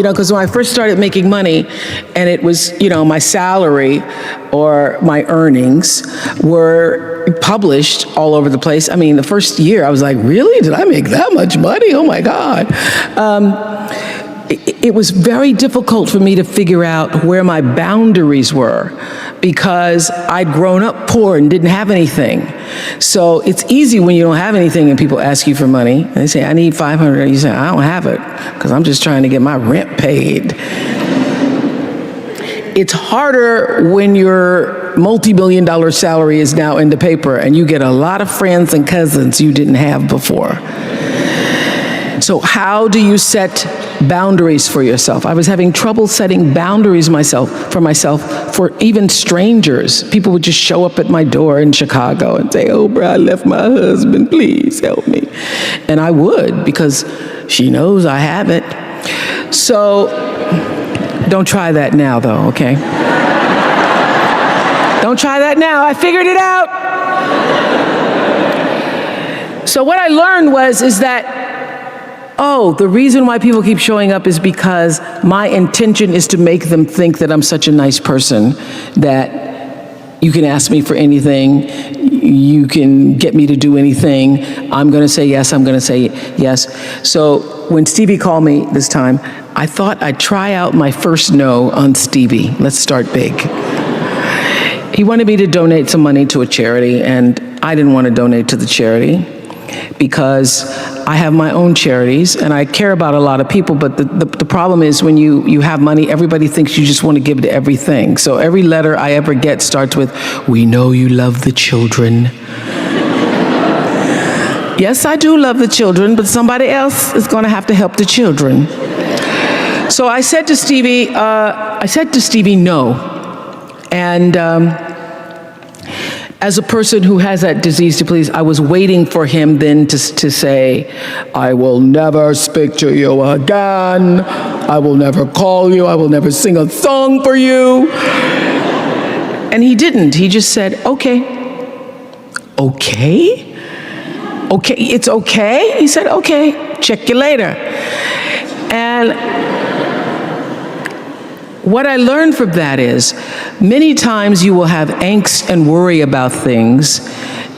because when I first started making money and it was, my salary or my earnings were published all over the place. I mean, the first year I was like, really? Did I make that much money? Oh my God. It was very difficult for me to figure out where my boundaries were because I'd grown up poor and didn't have anything. So it's easy when you don't have anything and people ask you for money. And they say, I need $500. You say, I don't have it because I'm just trying to get my rent paid. It's harder when your multi-million-dollar salary is now in the paper and you get a lot of friends and cousins you didn't have before. So how do you set boundaries for yourself? I was having trouble setting boundaries for myself for even strangers. People would just show up at my door in Chicago and say, Oprah, I left my husband, please help me. And I would, because she knows I have it. So don't try that now though, okay? Don't try that now, I figured it out. So what I learned is that the reason why people keep showing up is because my intention is to make them think that I'm such a nice person that you can ask me for anything, you can get me to do anything, I'm gonna say yes, I'm gonna say yes. So when Stevie called me this time, I thought I'd try out my first no on Stevie. Let's start big. He wanted me to donate some money to a charity, and I didn't want to donate to the charity because I have my own charities and I care about a lot of people, but the problem is when you have money, everybody thinks you just want to give to everything. So every letter I ever get starts with, we know you love the children. Yes, I do love the children, but somebody else is going to have to help the children. So I said to Stevie, no. And as a person who has that disease to please, I was waiting for him then to say, I will never speak to you again. I will never call you. I will never sing a song for you. And he didn't. He just said, okay. Okay? Okay, it's okay? He said, okay, check you later. And what I learned from that is, many times you will have angst and worry about things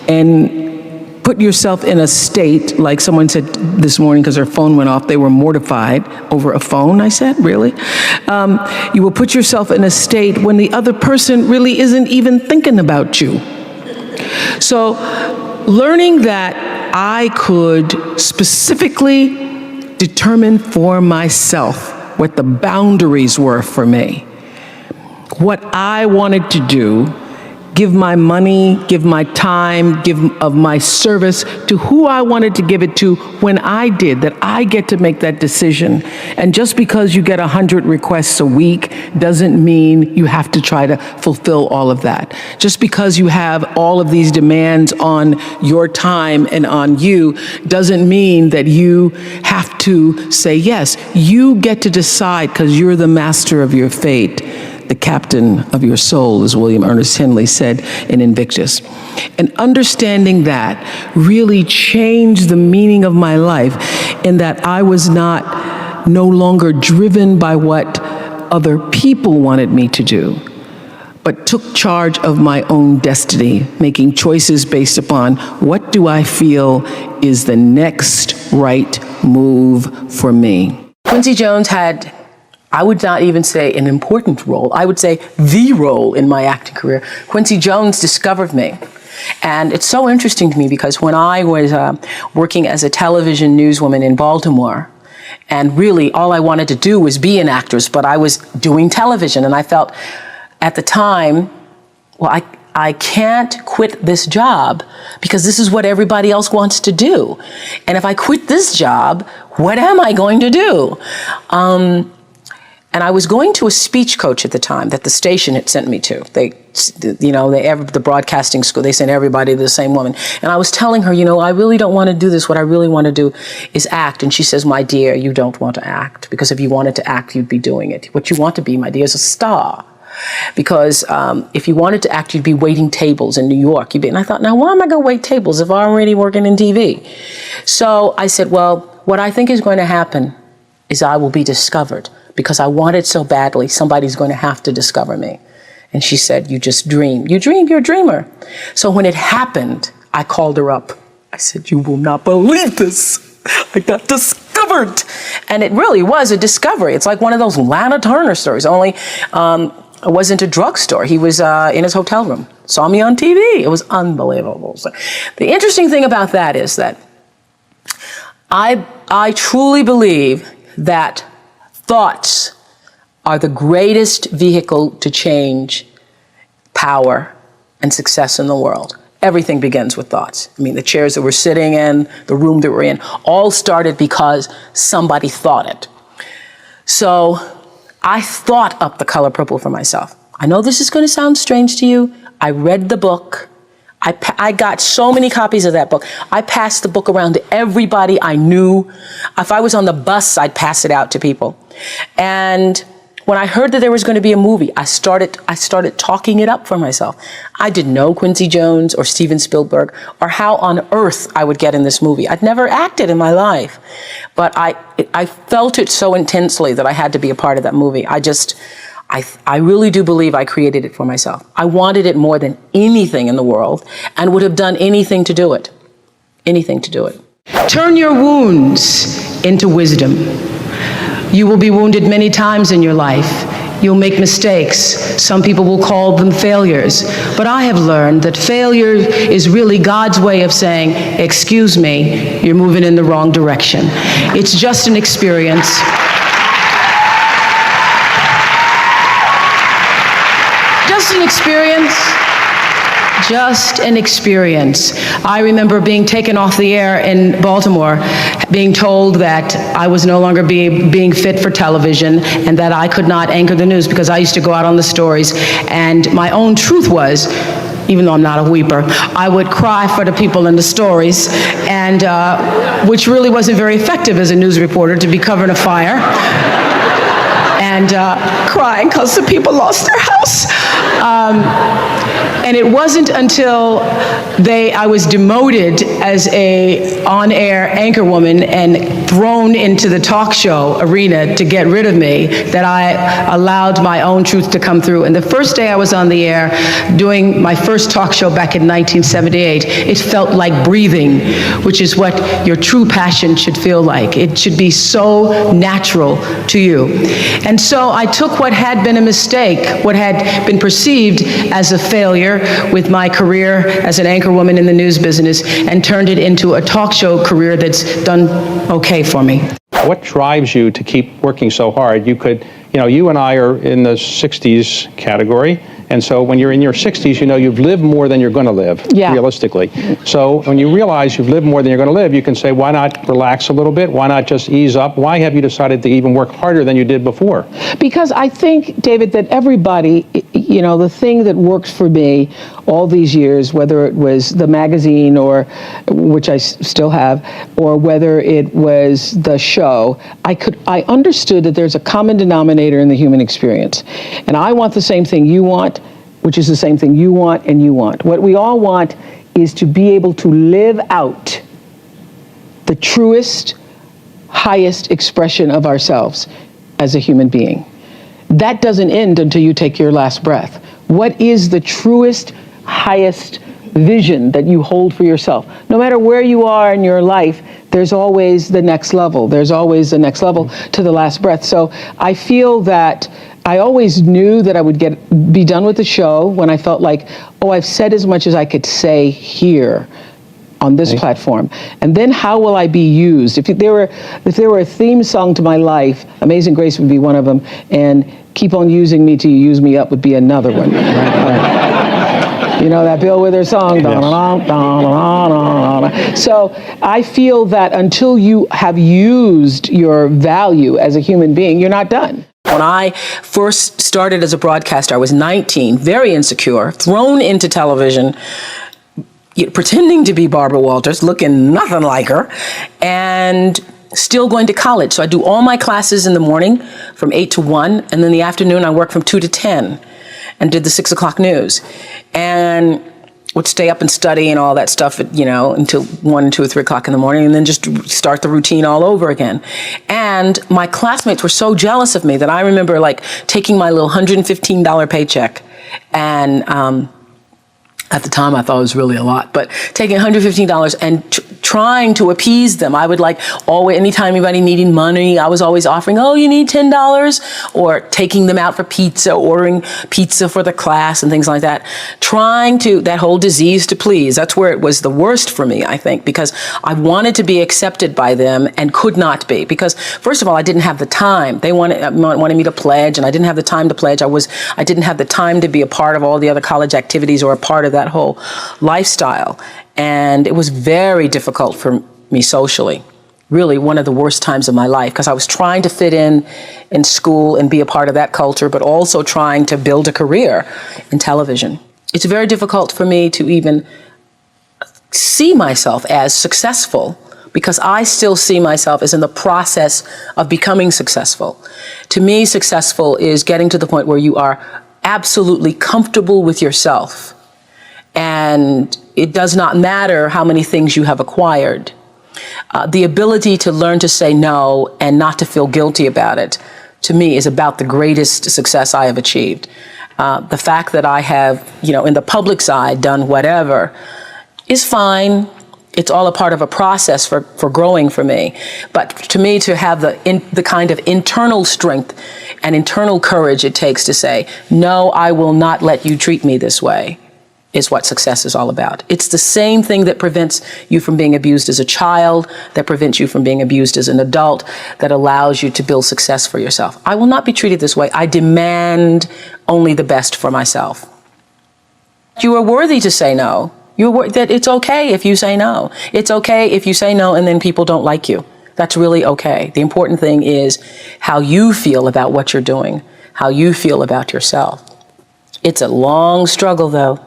and put yourself in a state, like someone said this morning because their phone went off, they were mortified over a phone, I said, really? You will put yourself in a state when the other person really isn't even thinking about you. So learning that I could specifically determine for myself what the boundaries were for me, what I wanted to do, give my money, give my time, give of my service to who I wanted to give it to when I did, that I get to make that decision. And just because you get 100 requests a week doesn't mean you have to try to fulfill all of that. Just because you have all of these demands on your time and on you doesn't mean that you have to say yes. You get to decide because you're the master of your fate. The captain of your soul, as William Ernest Henley said in Invictus. And understanding that really changed the meaning of my life in that I was no longer driven by what other people wanted me to do, but took charge of my own destiny, making choices based upon what do I feel is the next right move for me. Quincy Jones had, I would not even say an important role, I would say the role in my acting career. Quincy Jones discovered me. And it's so interesting to me because when I was working as a television newswoman in Baltimore, and really all I wanted to do was be an actress, but I was doing television, and I felt at the time, well, I can't quit this job because this is what everybody else wants to do. And if I quit this job, what am I going to do? And I was going to a speech coach at the time that the station had sent me to. The broadcasting school, they sent everybody to the same woman. And I was telling her, I really don't want to do this. What I really want to do is act. And she says, my dear, you don't want to act. Because if you wanted to act, you'd be doing it. What you want to be, my dear, is a star. Because if you wanted to act, you'd be waiting tables in New York. And I thought, now why am I going to wait tables if I'm already working in TV? So I said, well, what I think is going to happen is I will be discovered. because I wanted so badly, somebody's going to have to discover me. And she said, you just dream. You dream, you're a dreamer. So when it happened, I called her up. I said, you will not believe this. I got discovered. And it really was a discovery. It's like one of those Lana Turner stories, only it wasn't a drugstore. He was in his hotel room, saw me on TV. It was unbelievable. So the interesting thing about that is that I truly believe that thoughts are the greatest vehicle to change power and success in the world. Everything begins with thoughts. I mean, the chairs that we're sitting in, the room that we're in, all started because somebody thought it. So I thought up The Color Purple for myself. I know this is going to sound strange to you. I read the book. I got so many copies of that book. I passed the book around to everybody I knew. If I was on the bus, I'd pass it out to people. And when I heard that there was going to be a movie, I started talking it up for myself. I didn't know Quincy Jones or Steven Spielberg or how on earth I would get in this movie. I'd never acted in my life, but I felt it so intensely that I had to be a part of that movie. I really do believe I created it for myself. I wanted it more than anything in the world and would have done anything to do it. Anything to do it. Turn your wounds into wisdom. You will be wounded many times in your life. You'll make mistakes. Some people will call them failures. But I have learned that failure is really God's way of saying, excuse me, you're moving in the wrong direction. It's just an experience. Just an experience. Just an experience. I remember being taken off the air in Baltimore, being told that I was no longer being fit for television and that I could not anchor the news because I used to go out on the stories. And my own truth was, even though I'm not a weeper, I would cry for the people in the stories, and which really wasn't very effective as a news reporter, to be covering a fire and crying because the people lost their house. And it wasn't until I was demoted as a on-air anchor woman and thrown into the talk show arena to get rid of me that I allowed my own truth to come through. And the first day I was on the air doing my first talk show back in 1978, it felt like breathing, which is what your true passion should feel like. It should be so natural to you. And so I took what had been a mistake, what had been perceived as a failure with my career as an anchor woman in the news business, and turned it into a talk show career that's done okay for me. What drives you to keep working so hard? You and I are in the 60s category, and so when you're in your 60s, you've lived more than you're going to live, realistically. So when you realize you've lived more than you're going to live, you can say, why not relax a little bit? Why not just ease up? Why have you decided to even work harder than you did before? Because I think, David, that everybody, the thing that works for me all these years, whether it was the magazine, or which I still have, or whether it was the show, I understood that there's a common denominator in the human experience. And I want the same thing you want, which is the same thing you want and you want. What we all want is to be able to live out the truest, highest expression of ourselves as a human being. That doesn't end until you take your last breath. What is the truest, highest vision that you hold for yourself? No matter where you are in your life, there's always the next level. There's always the next level to the last breath. So I feel that I always knew that I would be done with the show when I felt like, oh, I've said as much as I could say here on this platform. And then how will I be used? If there were a theme song to my life, Amazing Grace would be one of them, and Keep on Using Me Till You Use Me Up would be another one. You know that Bill Withers song? Yes. So I feel that until you have used your value as a human being, you're not done. When I first started as a broadcaster, I was 19, very insecure, thrown into television, pretending to be Barbara Walters, looking nothing like her, and still going to college. So I do all my classes in the morning from 8 to 1, and then the afternoon I work from 2 to 10 and did the 6 o'clock news. And would stay up and study and all that stuff, until 1, 2, or 3 o'clock in the morning, and then just start the routine all over again. And my classmates were so jealous of me that I remember taking my little $115 paycheck, and at the time I thought it was really a lot, but taking $115 and trying to appease them. I would always, anytime anybody needed money, I was always offering, oh, you need $10, or taking them out for pizza, ordering pizza for the class and things like that. That whole disease to please, that's where it was the worst for me, I think, because I wanted to be accepted by them and could not be, because first of all, I didn't have the time. They wanted me to pledge, and I didn't have the time to pledge. I didn't have the time to be a part of all the other college activities or a part of that whole lifestyle. And it was very difficult for me socially, really one of the worst times of my life, because I was trying to fit in school and be a part of that culture, but also trying to build a career in television. It's very difficult for me to even see myself as successful, because I still see myself as in the process of becoming successful. To me, successful is getting to the point where you are absolutely comfortable with yourself. And it does not matter how many things you have acquired. The ability to learn to say no and not to feel guilty about it, to me, is about the greatest success I have achieved. The fact that I have, in the public side, done whatever is fine. It's all a part of a process for growing for me. But to me, to have the kind of internal strength and internal courage it takes to say, no, I will not let you treat me this way, is what success is all about. It's the same thing that prevents you from being abused as a child, that prevents you from being abused as an adult, that allows you to build success for yourself. I will not be treated this way. I demand only the best for myself. You are worthy to say no. That it's okay if you say no. It's okay if you say no and then people don't like you. That's really okay. The important thing is how you feel about what you're doing, how you feel about yourself. It's a long struggle, though.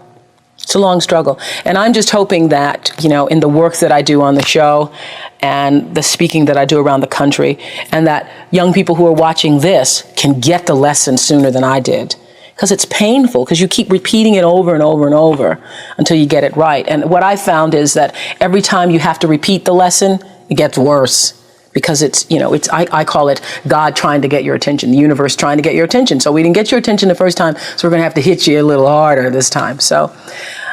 It's a long struggle. And I'm just hoping that, in the work that I do on the show and the speaking that I do around the country, and that young people who are watching this can get the lesson sooner than I did. Because it's painful, because you keep repeating it over and over and over until you get it right. And what I found is that every time you have to repeat the lesson, it gets worse. Because I call it God trying to get your attention, the universe trying to get your attention. So we didn't get your attention the first time, so we're going to have to hit you a little harder this time. So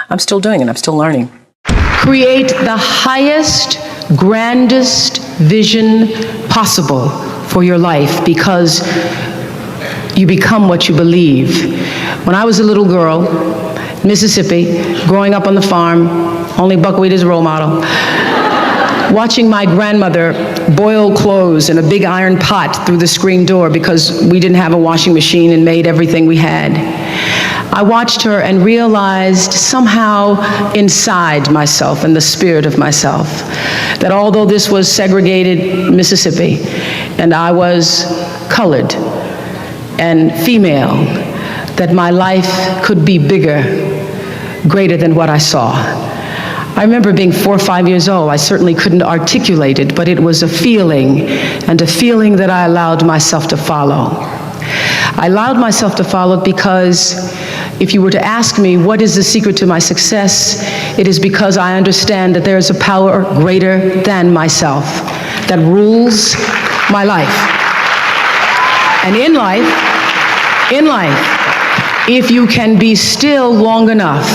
I'm still doing it. I'm still learning. Create the highest, grandest vision possible for your life, because you become what you believe. When I was a little girl, Mississippi, growing up on the farm, only buckwheat is a role model, watching my grandmother boil clothes in a big iron pot through the screen door because we didn't have a washing machine and made everything we had. I watched her and realized somehow inside myself, in the spirit of myself, that although this was segregated Mississippi and I was colored and female, that my life could be bigger, greater than what I saw. I remember being 4 or 5 years old. I certainly couldn't articulate it, but it was a feeling, and a feeling that I allowed myself to follow. I allowed myself to follow because if you were to ask me what is the secret to my success, it is because I understand that there is a power greater than myself that rules my life. And in life, if you can be still long enough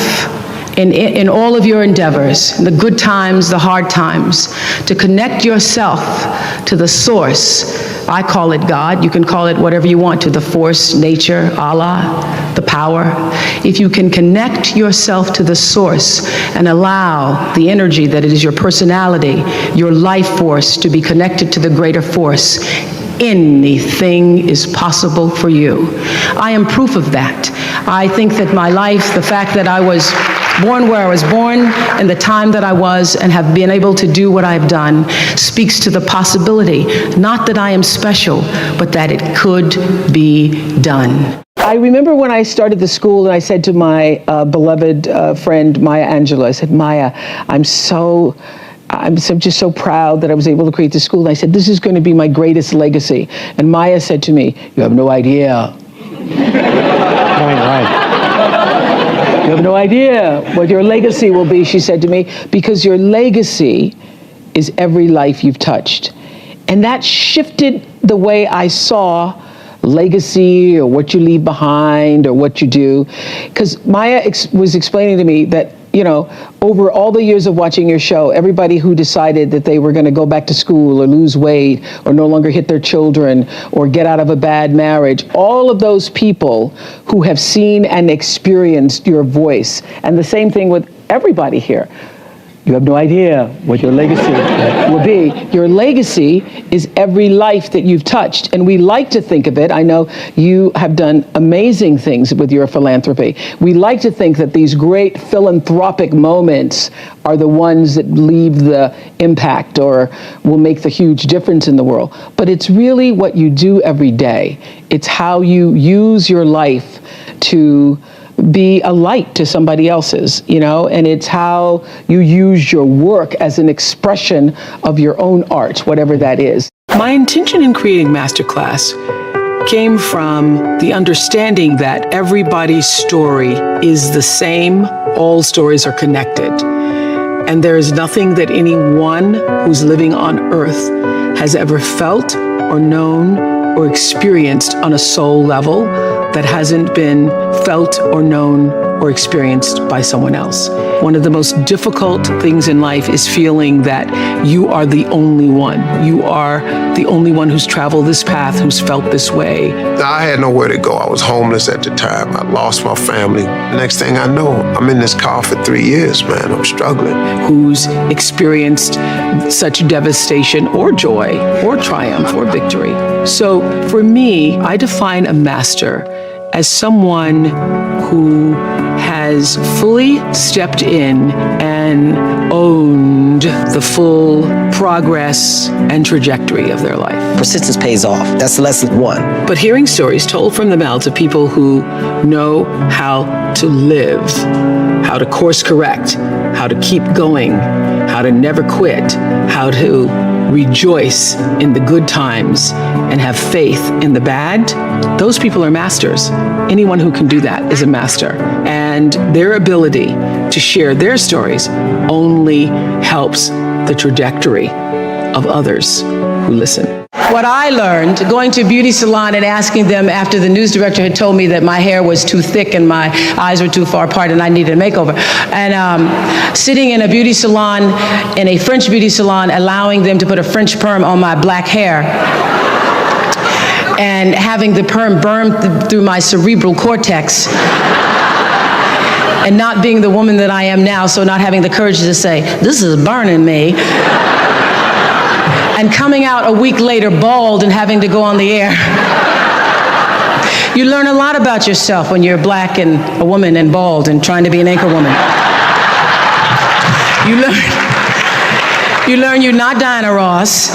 in all of your endeavors, the good times, the hard times, to connect yourself to the source. I call it God. You can call it whatever you want to, the force, nature, Allah, the power. If you can connect yourself to the source and allow the energy that it is your personality, your life force, to be connected to the greater force, anything is possible for you. I am proof of that. I think that my life, the fact that I was born where I was born and the time that I was and have been able to do what I've done, speaks to the possibility, not that I am special, but that it could be done. I remember when I started the school and I said to my beloved friend, Maya Angelou, I said, Maya, I'm just so proud that I was able to create the school. And I said, this is going to be my greatest legacy. And Maya said to me, you have no idea. Right. You have have no idea what your legacy will be, she said to me, because your legacy is every life you've touched. And that shifted the way I saw legacy or what you leave behind or what you do. Because Maya was explaining to me that, you know, over all the years of watching your show, everybody who decided that they were going to go back to school or lose weight or no longer hit their children or get out of a bad marriage, all of those people who have seen and experienced your voice, and the same thing with everybody here. You have no idea what your legacy will be. Your legacy is every life that you've touched. And we like to think of it, I know you have done amazing things with your philanthropy. We like to think that these great philanthropic moments are the ones that leave the impact or will make the huge difference in the world. But it's really what you do every day. It's how you use your life to be a light to somebody else's, you know, and it's how you use your work as an expression of your own art, whatever that is. My intention in creating Masterclass came from the understanding that everybody's story is the same, all stories are connected. And there is nothing that anyone who's living on earth has ever felt or known or experienced on a soul level that hasn't been felt or known or experienced by someone else. One of the most difficult things in life is feeling that you are the only one. You are the only one who's traveled this path, who's felt this way. I had nowhere to go. I was homeless at the time. I lost my family. Next thing I know, I'm in this car for 3 years, man. I'm struggling. Who's experienced such devastation or joy or triumph or victory. So for me, I define a master as someone who has fully stepped in and owned the full progress and trajectory of their life. Persistence pays off. That's lesson one. But hearing stories told from the mouths of people who know how to live, how to course correct, how to keep going, how to never quit, how to rejoice in the good times and have faith in the bad, those people are masters. Anyone who can do that is a master. And their ability to share their stories only helps the trajectory of others who listen. What I learned going to a beauty salon and asking them after the news director had told me that my hair was too thick and my eyes were too far apart and I needed a makeover. And sitting in a beauty salon, in a French beauty salon, allowing them to put a French perm on my black hair and having the perm burn through my cerebral cortex and not being the woman that I am now, so not having the courage to say, this is burning me. And coming out a week later bald and having to go on the air. You learn a lot about yourself when you're black and a woman and bald and trying to be an anchor woman. You learn you're not Diana Ross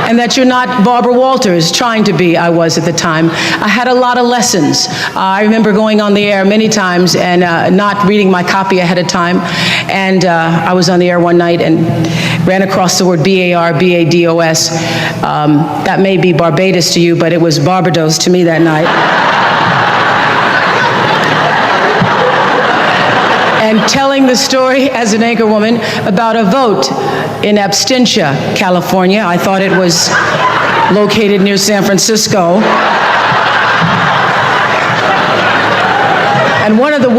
and that you're not Barbara Walters trying to be. I was at the time. I had a lot of lessons. I remember going on the air many times and not reading my copy ahead of time. And I was on the air one night and ran across the word B-A-R-B-A-D-O-S. That may be Barbados to you, but it was Barbados to me that night. And telling the story as an anchor woman about a vote in Absentia, California. I thought it was located near San Francisco. And one of the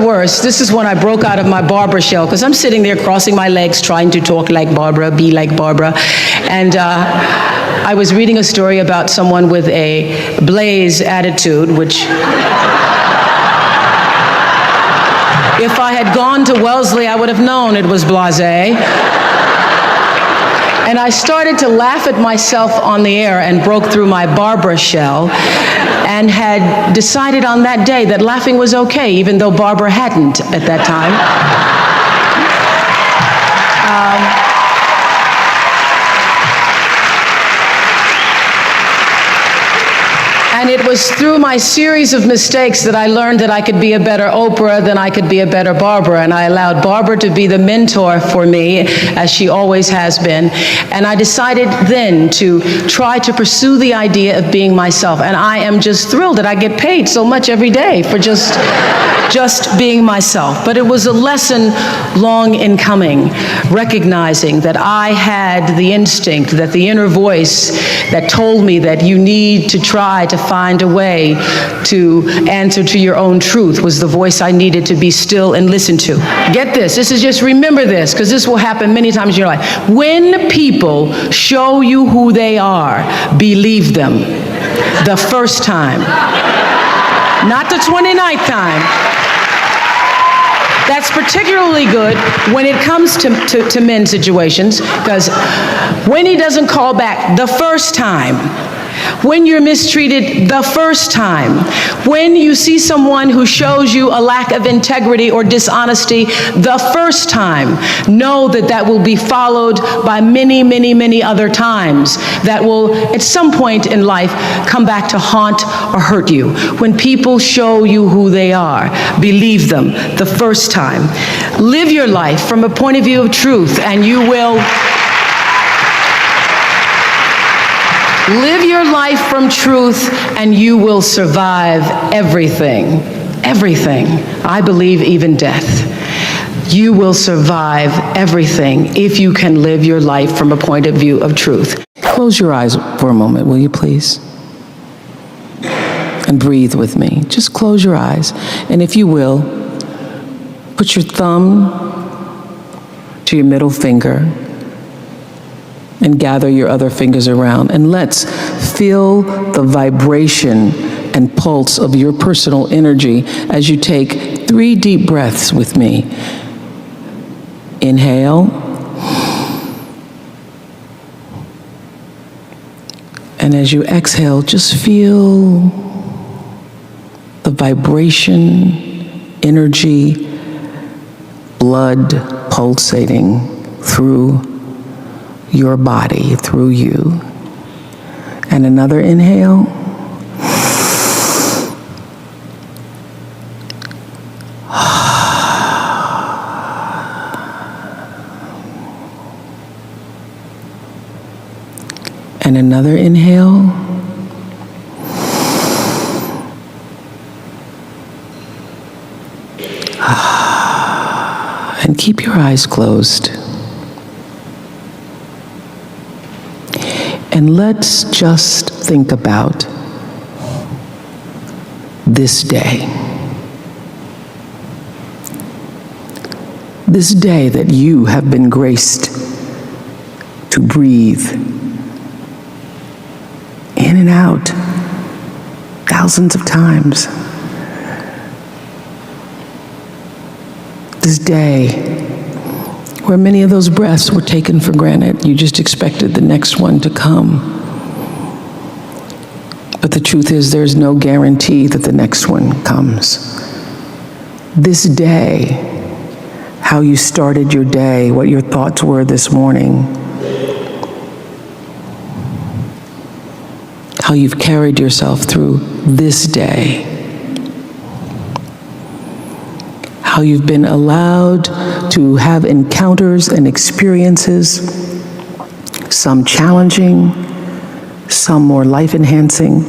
worst, this is when I broke out of my Barbara shell, because I'm sitting there crossing my legs, trying to talk like Barbara, be like Barbara. And I was reading a story about someone with a blaze attitude, which if I had gone to Wellesley, I would have known it was blasé. And I started to laugh at myself on the air and broke through my Barbara shell and had decided on that day that laughing was okay, even though Barbara hadn't at that time. And it was through my series of mistakes that I learned that I could be a better Oprah than I could be a better Barbara, and I allowed Barbara to be the mentor for me, as she always has been, and I decided then to try to pursue the idea of being myself, and I am just thrilled that I get paid so much every day for just being myself. But it was a lesson long in coming, recognizing that I had the instinct, that the inner voice that told me that you need to try to find a way to answer to your own truth was the voice I needed to be still and listen to. Get this, is just remember this, because this will happen many times in your life. When people show you who they are, believe them the first time, not the 29th time. That's particularly good when it comes to men's situations, because when he doesn't call back the first time, when you're mistreated the first time, when you see someone who shows you a lack of integrity or dishonesty the first time, know that that will be followed by many, many, many other times that will, at some point in life, come back to haunt or hurt you. When people show you who they are, believe them the first time. Live your life from a point of view of truth, and you will live your life from truth, and you will survive everything. Everything. I believe even death. You will survive everything if you can live your life from a point of view of truth. Close your eyes for a moment, will you please? And breathe with me. Just close your eyes. And if you will, put your thumb to your middle finger and gather your other fingers around, and let's feel the vibration and pulse of your personal energy as you take 3 deep breaths with me. Inhale, and as you exhale, just feel the vibration, energy, blood pulsating through your body, through you. And another inhale. And another inhale. And keep your eyes closed. And let's just think about this day. This day that you have been graced to breathe in and out thousands of times. This day where many of those breaths were taken for granted. You just expected the next one to come. But the truth is, there's no guarantee that the next one comes. This day, how you started your day, what your thoughts were this morning, how you've carried yourself through this day, how you've been allowed to have encounters and experiences, some challenging, some more life-enhancing,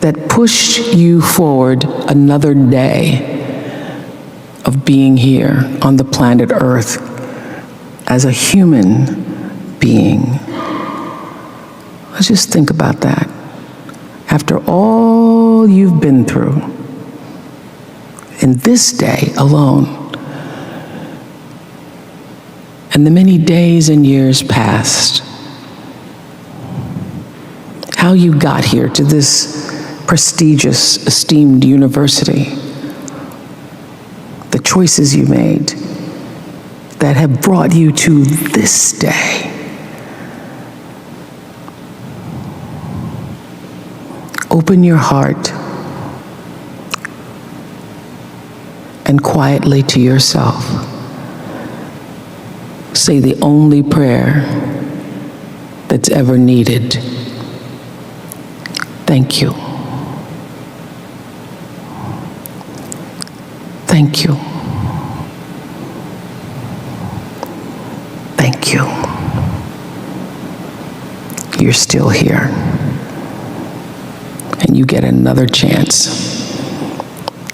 that pushed you forward another day of being here on the planet Earth as a human being. Let's just think about that. After all you've been through, in this day alone, and the many days and years past, how you got here to this prestigious, esteemed university, the choices you made that have brought you to this day. Open your heart and quietly to yourself say the only prayer that's ever needed. Thank you. Thank you. Thank you. You're still here. And you get another chance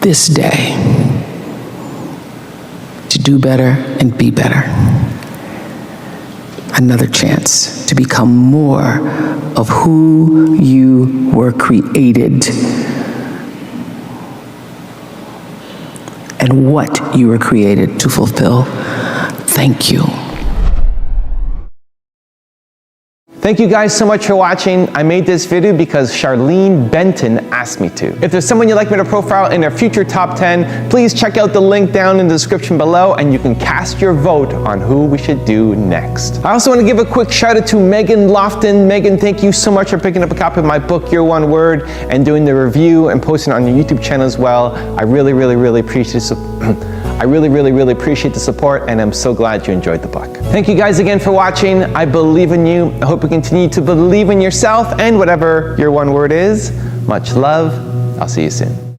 this day to do better and be better. Another chance to become more of who you were created and what you were created to fulfill. Thank you. Thank you guys so much for watching. I made this video because Charlene Benton asked me to. If there's someone you'd like me to profile in a future top 10, please check out the link down in the description below and you can cast your vote on who we should do next. I also want to give a quick shout out to Megan Lofton. Megan, thank you so much for picking up a copy of my book, Your One Word, and doing the review and posting it on your YouTube channel as well. I really appreciate the support, and I'm so glad you enjoyed the book. Thank you guys again for watching. I believe in you. I hope you continue to believe in yourself and whatever your one word is. Much love. I'll see you soon.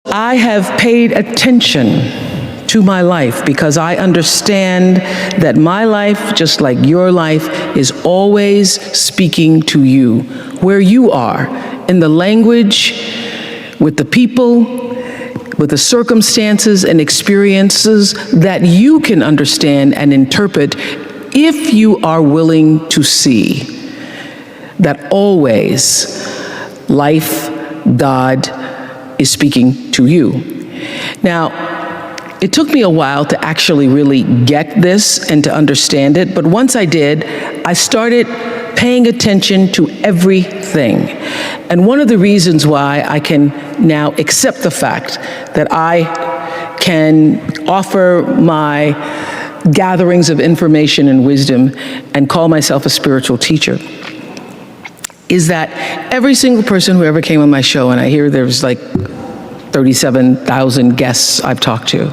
I have paid attention to my life because I understand that my life, just like your life, is always speaking to you, where you are, in the language, with the people, with the circumstances and experiences that you can understand and interpret if you are willing to see that always life, God, is speaking to you. Now, it took me a while to actually really get this and to understand it, but once I did, I started paying attention to everything. And one of the reasons why I can now accept the fact that I can offer my gatherings of information and wisdom and call myself a spiritual teacher is that every single person who ever came on my show, and I hear there's like 37,000 guests I've talked to,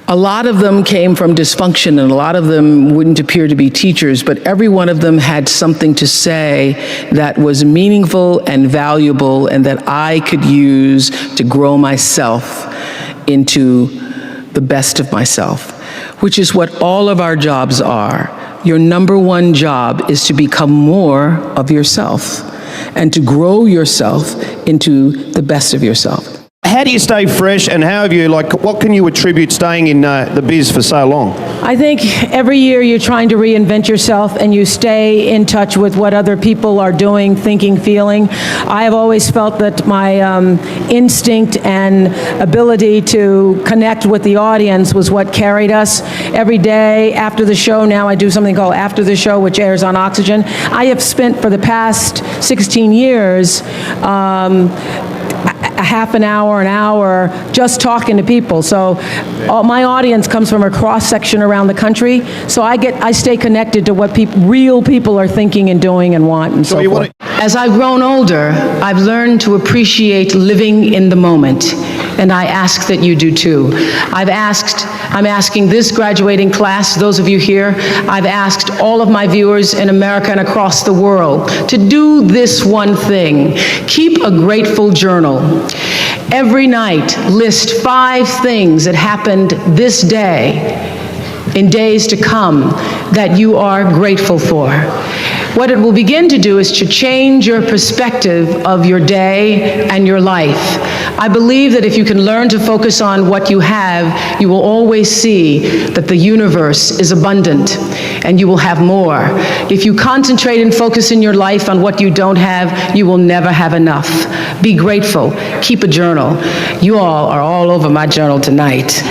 a lot of them came from dysfunction and a lot of them wouldn't appear to be teachers, but every one of them had something to say that was meaningful and valuable and that I could use to grow myself into the best of myself, which is what all of our jobs are. Your number one job is to become more of yourself and to grow yourself into the best of yourself. How do you stay fresh, and how have you, what can you attribute staying in the biz for so long? I think every year you're trying to reinvent yourself and you stay in touch with what other people are doing, thinking, feeling. I have always felt that my instinct and ability to connect with the audience was what carried us. Every day after the show, now I do something called After the Show, which airs on Oxygen. I have spent for the past 16 years a half an hour, just talking to people. So my audience comes from a cross-section around the country, so I stay connected to what real people are thinking and doing and want and so forth. As I've grown older, I've learned to appreciate living in the moment, and I ask that you do too. I'm asking this graduating class, those of you here, I've asked all of my viewers in America and across the world to do this one thing. Keep a grateful journal. Every night, list 5 things that happened this day, in days to come, that you are grateful for. What it will begin to do is to change your perspective of your day and your life. I believe that if you can learn to focus on what you have, you will always see that the universe is abundant and you will have more. If you concentrate and focus in your life on what you don't have, you will never have enough. Be grateful. Keep a journal. You all are all over my journal tonight.